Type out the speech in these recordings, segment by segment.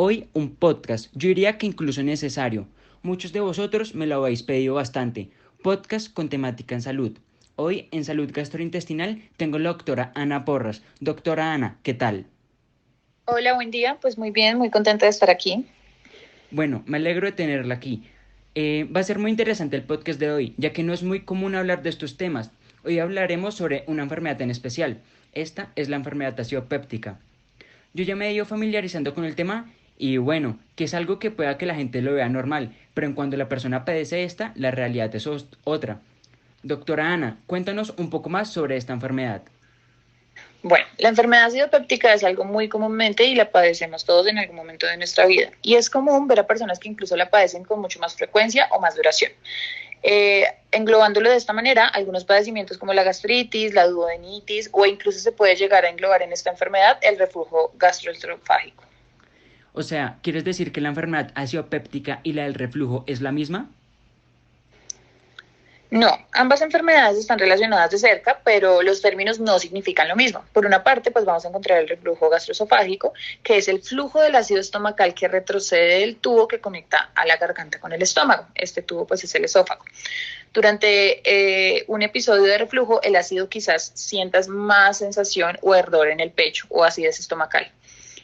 Hoy un podcast, yo diría que incluso necesario. Muchos de vosotros me lo habéis pedido bastante. Podcast con temática en salud. Hoy en salud gastrointestinal tengo la doctora Ana Porras. Doctora Ana, ¿qué tal? Hola, buen día. Pues muy bien, muy contenta de estar aquí. Bueno, me alegro de tenerla aquí. Va a ser muy interesante el podcast de hoy, ya que no es muy común hablar de estos temas. Hoy hablaremos sobre una enfermedad en especial. Esta es la enfermedad aciopéptica. Yo ya me he ido familiarizando con el tema y bueno, que es algo que pueda que la gente lo vea normal, pero en cuando la persona padece esta, la realidad es otra. Doctora Ana, cuéntanos un poco más sobre esta enfermedad. Bueno, la enfermedad ácido péptica es algo muy comúnmente y la padecemos todos en algún momento de nuestra vida. Y es común ver a personas que incluso la padecen con mucho más frecuencia o más duración. Englobándolo de esta manera, algunos padecimientos como la gastritis, la duodenitis o incluso se puede llegar a englobar en esta enfermedad el reflujo gastroesofágico. O sea, ¿quieres decir que la enfermedad aciopéptica y la del reflujo es la misma? No, ambas enfermedades están relacionadas de cerca, pero los términos no significan lo mismo. Por una parte, pues vamos a encontrar el reflujo gastroesofágico, que es el flujo del ácido estomacal que retrocede del tubo que conecta a la garganta con el estómago. Este tubo pues es el esófago. Durante un episodio de reflujo, el ácido quizás sientas más sensación o ardor en el pecho o acidez estomacal.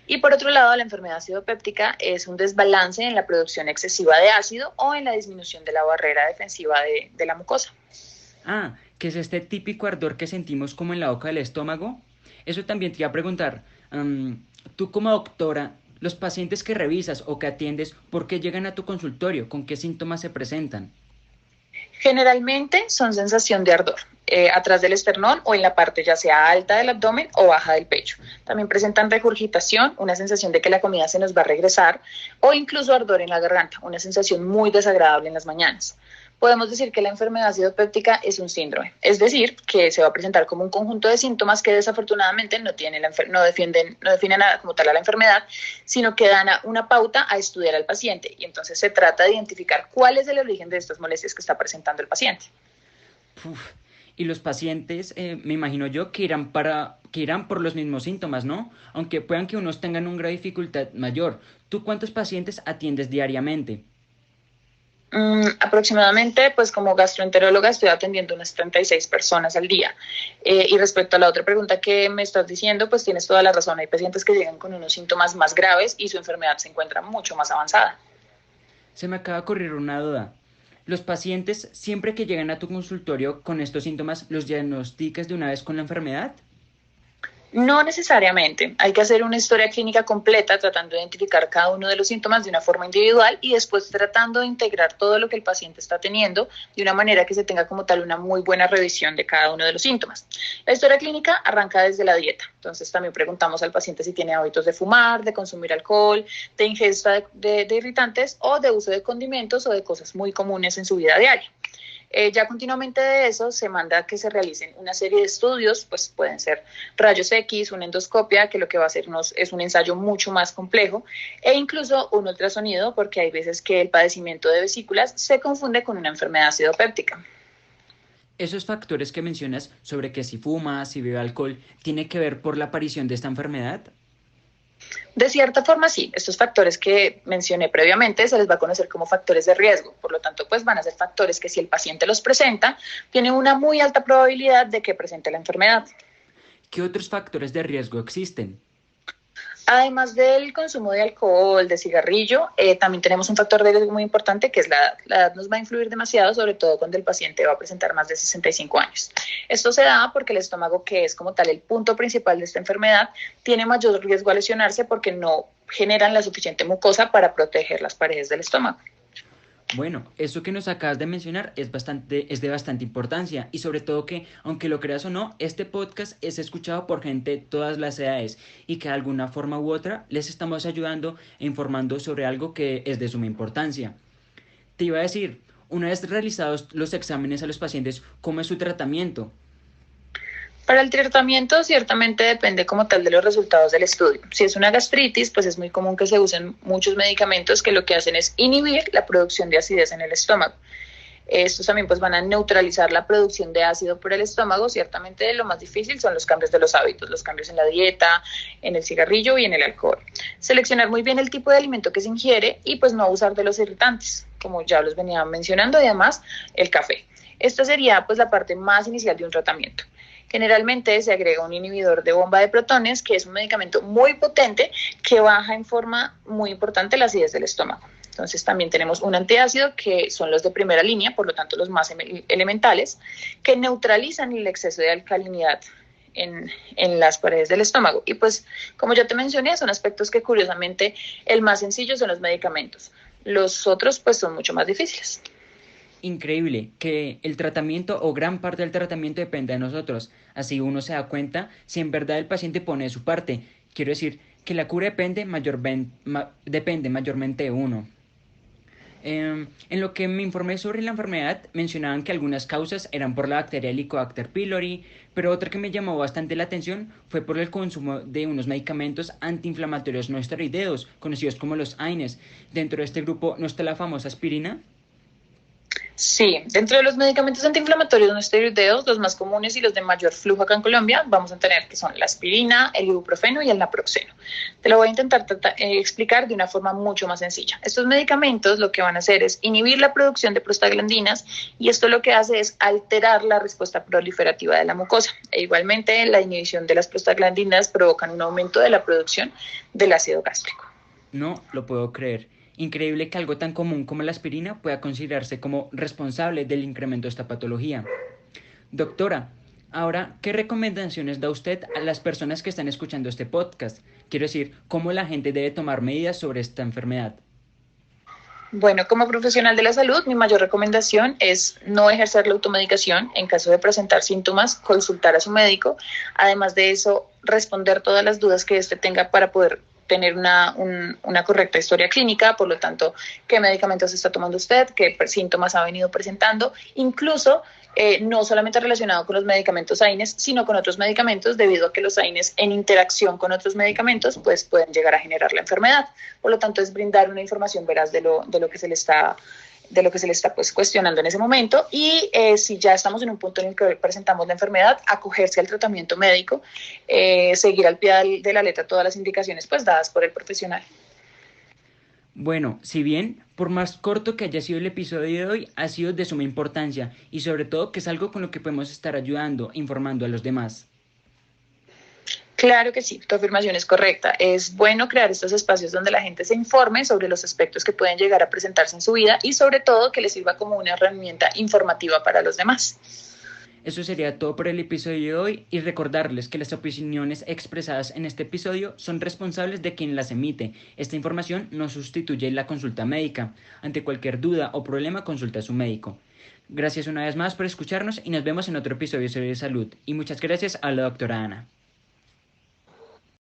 Y por otro lado, la enfermedad acidopéptica es un desbalance en la producción excesiva de ácido o en la disminución de la barrera defensiva de la mucosa. Ah, que es este típico ardor que sentimos como en la boca del estómago. Eso también te iba a preguntar. Tú como doctora, los pacientes que revisas o que atiendes, ¿por qué llegan a tu consultorio? ¿Con qué síntomas se presentan? Generalmente son sensación de ardor atrás del esternón o en la parte ya sea alta del abdomen o baja del pecho. También presentan regurgitación, una sensación de que la comida se nos va a regresar o incluso ardor en la garganta, una sensación muy desagradable en las mañanas. Podemos decir que la enfermedad acidopéptica es un síndrome, es decir, que se va a presentar como un conjunto de síntomas que desafortunadamente no definen nada como tal a la enfermedad, sino que dan una pauta a estudiar al paciente y entonces se trata de identificar cuál es el origen de estas molestias que está presentando el paciente. Uf. Y los pacientes, me imagino yo, que irán por los mismos síntomas, ¿no? Aunque puedan que unos tengan un grado de dificultad mayor. ¿Tú cuántos pacientes atiendes diariamente? Aproximadamente, pues como gastroenteróloga estoy atendiendo unas 36 personas al día. Y respecto a la otra pregunta que me estás diciendo, pues tienes toda la razón. Hay pacientes que llegan con unos síntomas más graves y su enfermedad se encuentra mucho más avanzada. Se me acaba de ocurrir una duda. ¿Los pacientes, siempre que llegan a tu consultorio con estos síntomas, los diagnosticas de una vez con la enfermedad? No necesariamente. Hay que hacer una historia clínica completa tratando de identificar cada uno de los síntomas de una forma individual y después tratando de integrar todo lo que el paciente está teniendo de una manera que se tenga como tal una muy buena revisión de cada uno de los síntomas. La historia clínica arranca desde la dieta. Entonces también preguntamos al paciente si tiene hábitos de fumar, de consumir alcohol, de ingesta de irritantes o de uso de condimentos o de cosas muy comunes en su vida diaria. Ya continuamente de eso se manda a que se realicen una serie de estudios, pues pueden ser rayos X, una endoscopia, que lo que va a hacernos es un ensayo mucho más complejo, e incluso un ultrasonido, porque hay veces que el padecimiento de vesículas se confunde con una enfermedad acidopéptica. Esos factores que mencionas sobre que si fuma, si bebe alcohol, ¿tiene que ver por la aparición de esta enfermedad? De cierta forma, sí, estos factores que mencioné previamente se les va a conocer como factores de riesgo, por lo tanto, pues van a ser factores que si el paciente los presenta, tiene una muy alta probabilidad de que presente la enfermedad. ¿Qué otros factores de riesgo existen? Además del consumo de alcohol, de cigarrillo, también tenemos un factor de riesgo muy importante que es la edad. La edad nos va a influir demasiado, sobre todo cuando el paciente va a presentar más de 65 años. Esto se da porque el estómago, que es como tal el punto principal de esta enfermedad, tiene mayor riesgo a lesionarse porque no generan la suficiente mucosa para proteger las paredes del estómago. Bueno, eso que nos acabas de mencionar es de bastante importancia y sobre todo que, aunque lo creas o no, este podcast es escuchado por gente de todas las edades y que de alguna forma u otra les estamos ayudando e informando sobre algo que es de suma importancia. Te iba a decir, una vez realizados los exámenes a los pacientes, ¿cómo es su tratamiento? Para el tratamiento ciertamente depende como tal de los resultados del estudio. Si es una gastritis, pues es muy común que se usen muchos medicamentos que lo que hacen es inhibir la producción de acidez en el estómago. Estos también pues van a neutralizar la producción de ácido por el estómago. Ciertamente lo más difícil son los cambios de los hábitos, los cambios en la dieta, en el cigarrillo y en el alcohol. Seleccionar muy bien el tipo de alimento que se ingiere y pues no abusar de los irritantes, como ya los venía mencionando, y además el café. Esta sería pues la parte más inicial de un tratamiento. Generalmente se agrega un inhibidor de bomba de protones, que es un medicamento muy potente que baja en forma muy importante la acidez del estómago. Entonces también tenemos un antiácido, que son los de primera línea, por lo tanto los más elementales, que neutralizan el exceso de alcalinidad en las paredes del estómago. Y pues, como ya te mencioné, son aspectos que curiosamente el más sencillo son los medicamentos. Los otros pues son mucho más difíciles. Increíble que el tratamiento o gran parte del tratamiento depende de nosotros. Así uno se da cuenta si en verdad el paciente pone de su parte. Quiero decir que la cura depende mayormente de uno. En lo que me informé sobre la enfermedad, mencionaban que algunas causas eran por la bacteria Helicobacter pylori, pero otra que me llamó bastante la atención fue por el consumo de unos medicamentos antiinflamatorios no esteroideos, conocidos como los AINES. Dentro de este grupo no está la famosa aspirina. Sí, dentro de los medicamentos antiinflamatorios no esteroideos, los más comunes y los de mayor flujo acá en Colombia, vamos a tener que son la aspirina, el ibuprofeno y el naproxeno. Te lo voy a intentar explicar de una forma mucho más sencilla. Estos medicamentos lo que van a hacer es inhibir la producción de prostaglandinas, y esto lo que hace es alterar la respuesta proliferativa de la mucosa. E igualmente, la inhibición de las prostaglandinas provocan un aumento de la producción del ácido gástrico. No lo puedo creer. Increíble que algo tan común como la aspirina pueda considerarse como responsable del incremento de esta patología. Doctora, ahora, ¿qué recomendaciones da usted a las personas que están escuchando este podcast? Quiero decir, ¿cómo la gente debe tomar medidas sobre esta enfermedad? Bueno, como profesional de la salud, mi mayor recomendación es no ejercer la automedicación. En caso de presentar síntomas, consultar a su médico. Además de eso, responder todas las dudas que éste tenga para poder tener una correcta historia clínica. Por lo tanto, qué medicamentos está tomando usted, qué síntomas ha venido presentando, incluso no solamente relacionado con los medicamentos AINES, sino con otros medicamentos, debido a que los AINES en interacción con otros medicamentos pues pueden llegar a generar la enfermedad. Por lo tanto, es brindar una información veraz de lo que se le está pues cuestionando en ese momento, y si ya estamos en un punto en el que presentamos la enfermedad, acogerse al tratamiento médico, seguir al pie de la letra todas las indicaciones pues dadas por el profesional. Bueno, si bien, por más corto que haya sido el episodio de hoy, ha sido de suma importancia y sobre todo que es algo con lo que podemos estar ayudando, informando a los demás. Claro que sí, tu afirmación es correcta. Es bueno crear estos espacios donde la gente se informe sobre los aspectos que pueden llegar a presentarse en su vida, y sobre todo que les sirva como una herramienta informativa para los demás. Eso sería todo por el episodio de hoy, y recordarles que las opiniones expresadas en este episodio son responsables de quien las emite. Esta información no sustituye la consulta médica. Ante cualquier duda o problema, consulta a su médico. Gracias una vez más por escucharnos y nos vemos en otro episodio sobre salud. Y muchas gracias a la doctora Ana.